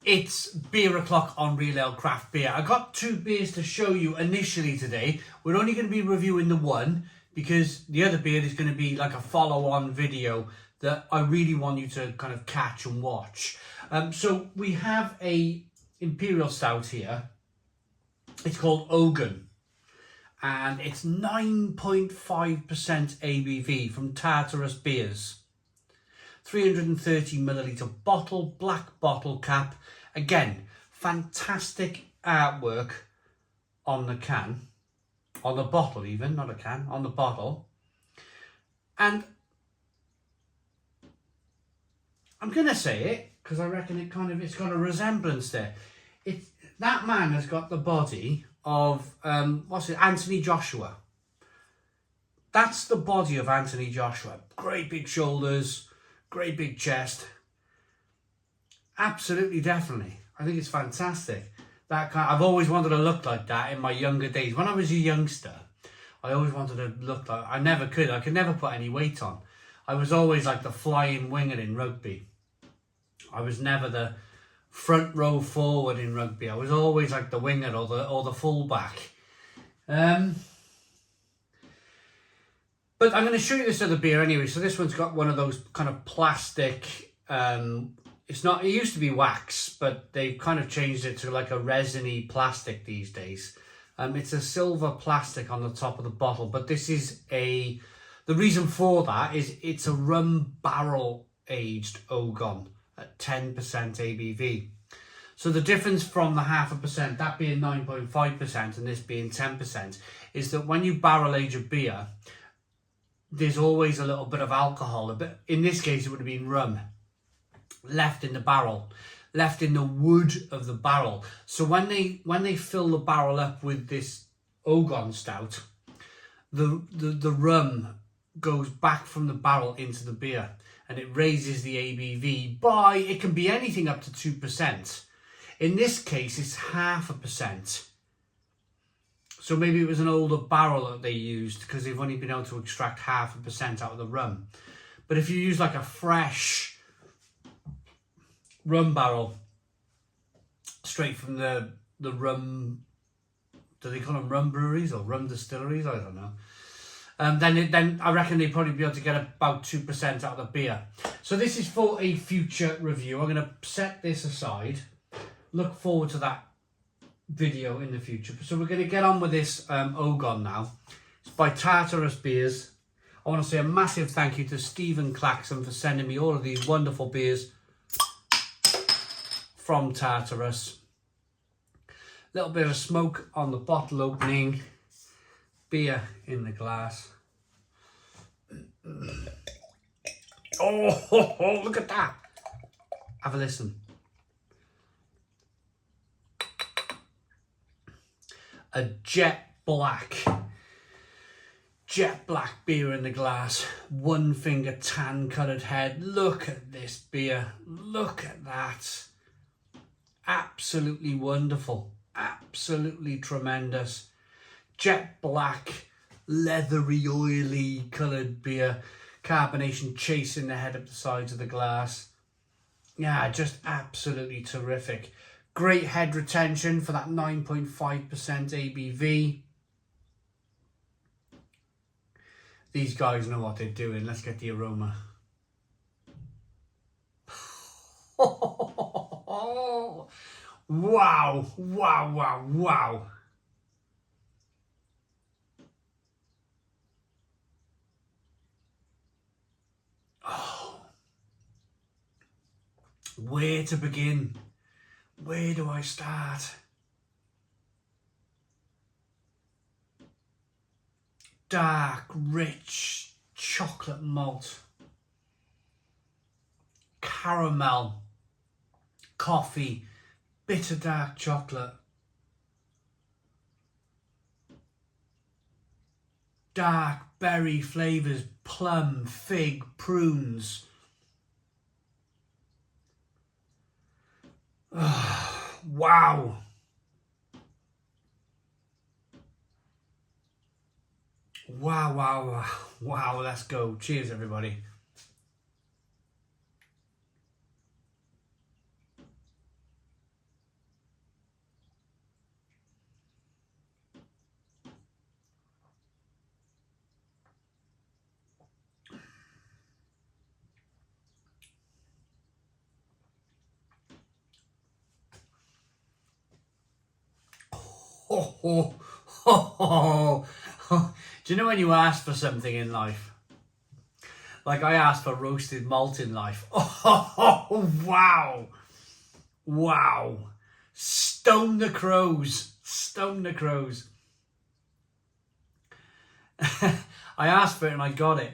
It's beer o'clock on Real Ale Craft Beer. I got two beers to show you initially today. We're only going to be reviewing the one because the other beer is going to be like a follow-on video that I really want you to kind of catch and watch. So we have a Imperial Stout here. It's called Ogun. And it's 9.5% ABV from Tartarus Beers. 330 milliliter bottle, black bottle cap. Again, fantastic artwork on the can, on the bottle even, not a can, on the bottle. And I'm going to say it, because I reckon it's got a resemblance there. That man has got the body of, Anthony Joshua. That's the body of Anthony Joshua. Great big shoulders, great big chest. Absolutely, definitely. I think it's fantastic. I've always wanted to look like that in my younger days. When I was a youngster, I always wanted to look like... I could never put any weight on. I was always like the flying winger in rugby. I was never the front row forward in rugby. I was always like the winger or the fullback. But I'm going to show you this other beer anyway. So this one's got one of those kind of plastic, it used to be wax, but they've kind of changed it to like a resiny plastic these days. It's a silver plastic on the top of the bottle, but the reason for that is it's a rum barrel aged Ogun at 10% ABV. So the difference from the 0.5%, that being 9.5% and this being 10%, is that when you barrel age a beer, there's always a little bit of alcohol. In this case, it would have been rum left in the barrel, left in the wood of the barrel. So when they fill the barrel up with this Ogun Stout, the rum goes back from the barrel into the beer, and it raises the ABV by, it can be anything up to 2%. In this case, it's 0.5%. So maybe it was an older barrel that they used because they've only been able to extract 0.5% out of the rum. But if you use like a fresh rum barrel straight from the rum, do they call them rum breweries or rum distilleries? I don't know. Then I reckon they'd probably be able to get about 2% out of the beer. So this is for a future review. I'm going to set this aside. Look forward to that video in the future. So we're going to get on with this Ogun now. It's by Tartarus Beers. I want to say a massive thank you to Stephen Claxon for sending me all of these wonderful beers from Tartarus. Little bit of smoke on the bottle opening. Beer in the glass. Oh, look at that. Have a listen. A jet black beer in the glass, one finger tan coloured head. Look at this beer, look at that. Absolutely wonderful, absolutely tremendous. Jet black, leathery, oily coloured beer, carbonation chasing the head up the sides of the glass. Yeah, just absolutely terrific. Great head retention for that 9.5% ABV. These guys know what they're doing. Let's get the aroma. Wow, wow, wow, wow. Oh. Where to begin? Where do I start? Dark, rich chocolate malt, caramel, coffee, bitter dark chocolate, dark berry flavours, plum, fig, prunes. Wow. Wow, wow, wow. Wow, let's go. Cheers, everybody. ho, ho, ho. Do you know when you ask for something in life? Like I asked for roasted malt in life. Oh, wow. Wow. Stone the crows. Stone the crows. I asked for it and I got it.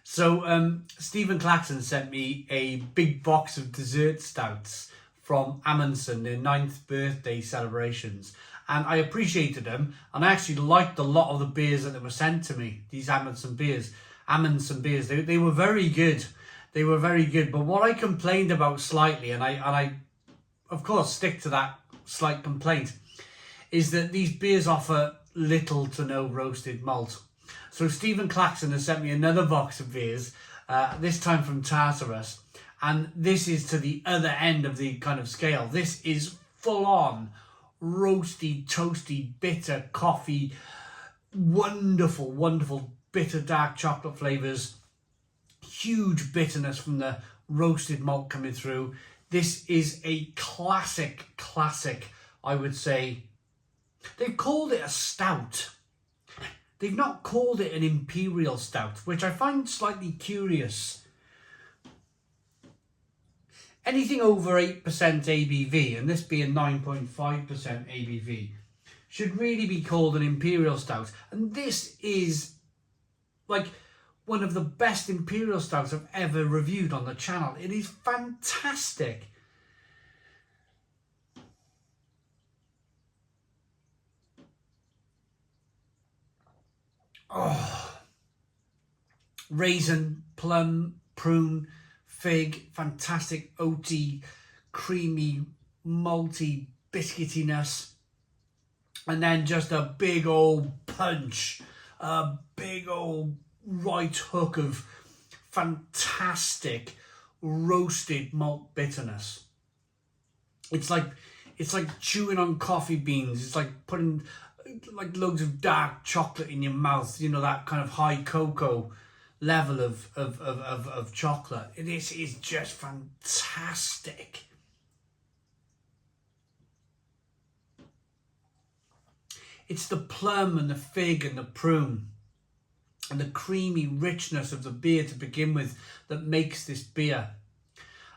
So Stephen Claxton sent me a big box of dessert stouts from Amundsen, their 9th birthday celebrations. And I appreciated them, and I actually liked a lot of the beers that were sent to me, these Amundsen beers. They were very good. They were very good. But what I complained about slightly, and I of course stick to that slight complaint, is that these beers offer little to no roasted malt. So Stephen Claxton has sent me another box of beers, this time from Tartarus, and this is to the other end of the kind of scale. This is full on roasty, toasty, bitter coffee, wonderful, wonderful bitter dark chocolate flavours, huge bitterness from the roasted malt coming through. This is a classic, I would say. They've called it a stout. They've not called it an imperial stout, which I find slightly curious. Anything over 8% ABV, and this being 9.5% ABV, should really be called an imperial stout. And this is like one of the best imperial stouts I've ever reviewed on the channel. It is fantastic. Oh, raisin, plum, prune, fig, fantastic oaty, creamy, malty, biscuitiness. And then just a big old punch, a big old right hook of fantastic roasted malt bitterness. It's like chewing on coffee beans. It's like putting like loads of dark chocolate in your mouth, you know, that kind of high cocoa level of chocolate. This is just fantastic. It's the plum and the fig and the prune and the creamy richness of the beer to begin with that makes this beer.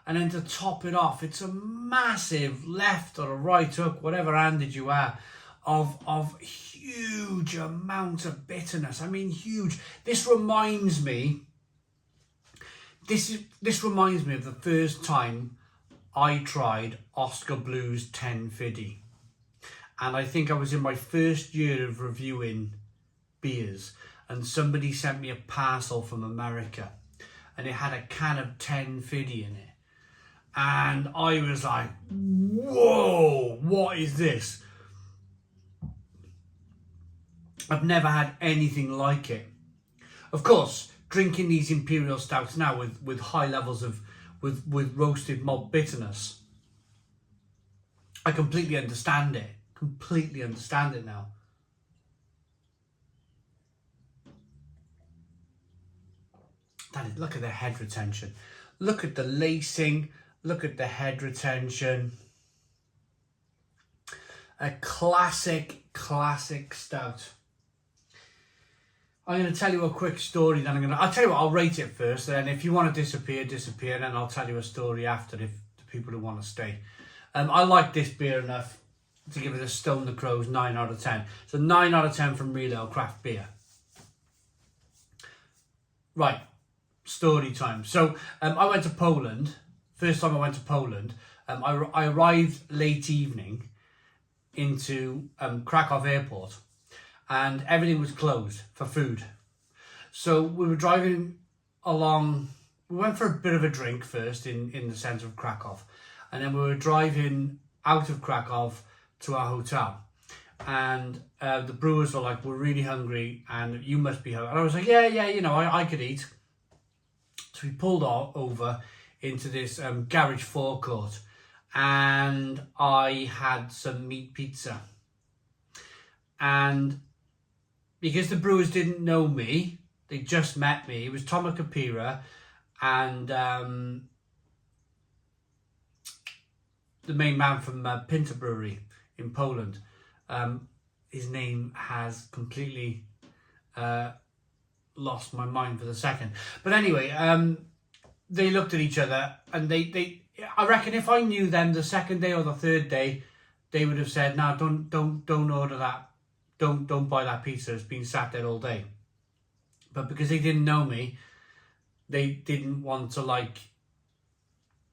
And then to top it off, it's a massive left or a right hook, whatever handed you are, of huge amount of bitterness. I mean, huge. This reminds me of the first time I tried Oscar Blues 1050. And I think I was in my first year of reviewing beers, and somebody sent me a parcel from America, and it had a can of 1050 in it. And I was like, whoa, what is this? I've never had anything like it. Of course, drinking these imperial stouts now with high levels of with roasted malt bitterness, I completely understand it. Completely understand it now. Look at the head retention. Look at the lacing. Look at the head retention. A classic stout. I'm going to tell you a quick story. Then I'll tell you what, I'll rate it first. And if you want to disappear. And then I'll tell you a story after, if the people who want to stay. I like this beer enough to give it a Stone the Crows 9 out of 10. So 9 out of 10 from Real Ale Craft Beer. Right, story time. So I went to Poland. First time I went to Poland, I arrived late evening into Krakow airport, and everything was closed for food. So we were driving along. We went for a bit of a drink first in the centre of Krakow, and then we were driving out of Krakow to our hotel, and the brewers were like, we're really hungry and you must be hungry. And I was like, yeah, you know, I could eat. So we pulled over into this garage forecourt, and I had some meat pizza. And because the brewers didn't know me, they just met me. It was Tomasz Kapira and the main man from Pinter Brewery in Poland. his name has completely lost my mind for the second. But anyway, they looked at each other, and they I reckon if I knew them the second day or the third day, they would have said, "No, don't order that. Don't buy that pizza. It's been sat there all day." But because they didn't know me, they didn't want to like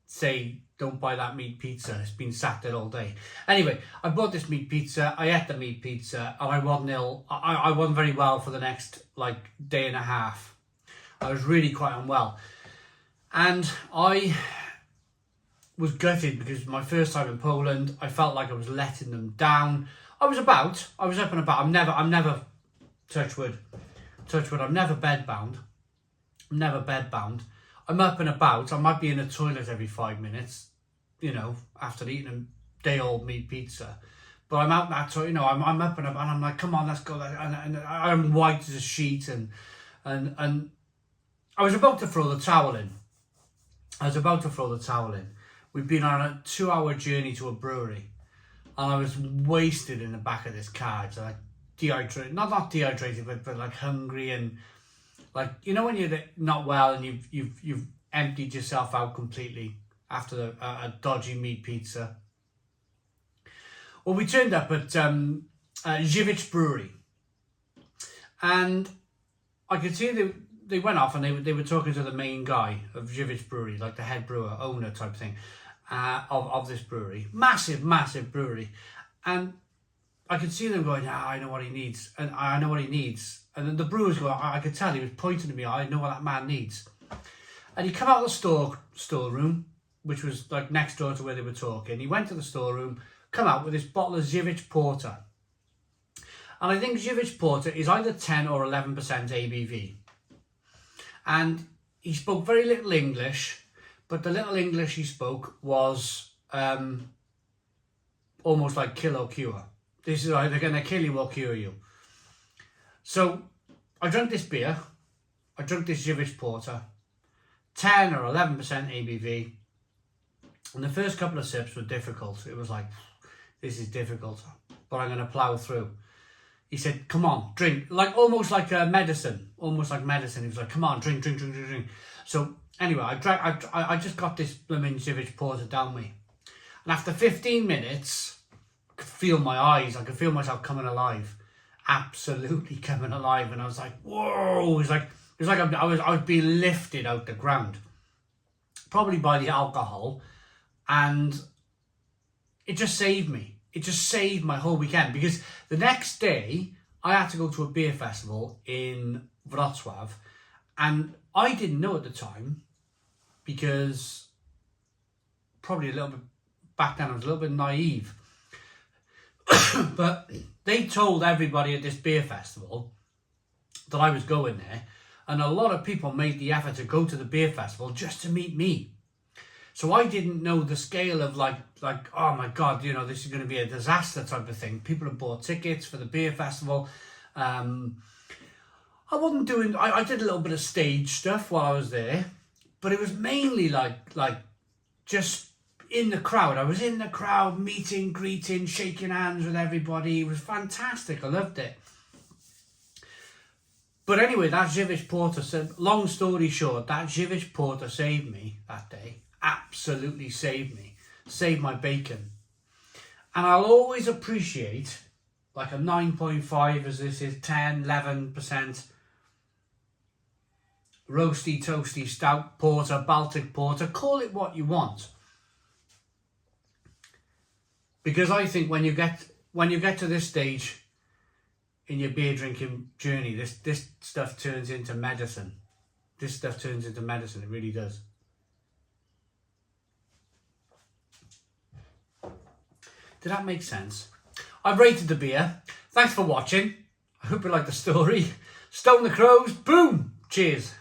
say, "Don't buy that meat pizza. It's been sat there all day." Anyway, I bought this meat pizza. I ate the meat pizza, and I wasn't ill. I wasn't very well for the next like day and a half. I was really quite unwell, and I was gutted because my first time in Poland, I felt like I was letting them down. I was up and about. I'm never, touch wood, I'm never bedbound. I'm up and about. I might be in the toilet every 5 minutes, after eating a day-old meat pizza. But I'm out that toilet, I'm up and about, and I'm like, come on, let's go. And I'm white as a sheet, and I was about to throw the towel in. We'd been on a 2-hour journey to a brewery, and I was wasted in the back of this car. It's like dehydrated, not dehydrated, but like hungry, and like, when you're not well and you've emptied yourself out completely after a dodgy meat pizza. Well, we turned up at Żywiec Brewery, and I could see they went off, and they were talking to the main guy of Żywiec Brewery, like the head brewer, owner type thing, of this brewery. Massive brewery. And I could see them going, I know what he needs. And I know what he needs. And then the brewer's going, I could tell he was pointing to me, I know what that man needs. And he come out of the storeroom, which was like next door to where they were talking. He went to the storeroom, come out with this bottle of Żywiec Porter. And I think Żywiec Porter is either 10 or 11% ABV. And he spoke very little English, but the little English he spoke was almost like kill or cure. This is either going to kill you or cure you. So I drank this beer. I drank this Żywiec Porter, 10 or 11% ABV. And the first couple of sips were difficult. It was like, this is difficult, but I'm going to plow through. He said, come on, drink. Almost like medicine. He was like, come on, drink. So anyway, I just got this blooming Żywiec Porter down me. And after 15 minutes, I could feel my eyes. I could feel myself coming alive. Absolutely coming alive. And I was like, whoa. It was like I was being lifted out the ground. Probably by the alcohol. And it just saved me. It just saved my whole weekend, because the next day I had to go to a beer festival in Wrocław, and I didn't know at the time, because probably a little bit back then I was a little bit naive, but they told everybody at this beer festival that I was going there, and a lot of people made the effort to go to the beer festival just to meet me. So I didn't know the scale of like, oh my God, this is going to be a disaster type of thing. People have bought tickets for the beer festival. I did a little bit of stage stuff while I was there, but it was mainly like just in the crowd. I was in the crowd, meeting, greeting, shaking hands with everybody. It was fantastic. I loved it. But anyway, that Żywiec Porter said, long story short, that Żywiec Porter saved me that day. Absolutely saved me. Saved my bacon. And I'll always appreciate like a 9.5 as this is, 10, 11% roasty, toasty, stout porter, Baltic porter, call it what you want. Because I think when you get to this stage in your beer drinking journey, this stuff turns into medicine. It really does. Did that make sense? I've rated the beer. Thanks for watching. I hope you liked the story. Stone the Crows. Boom. Cheers.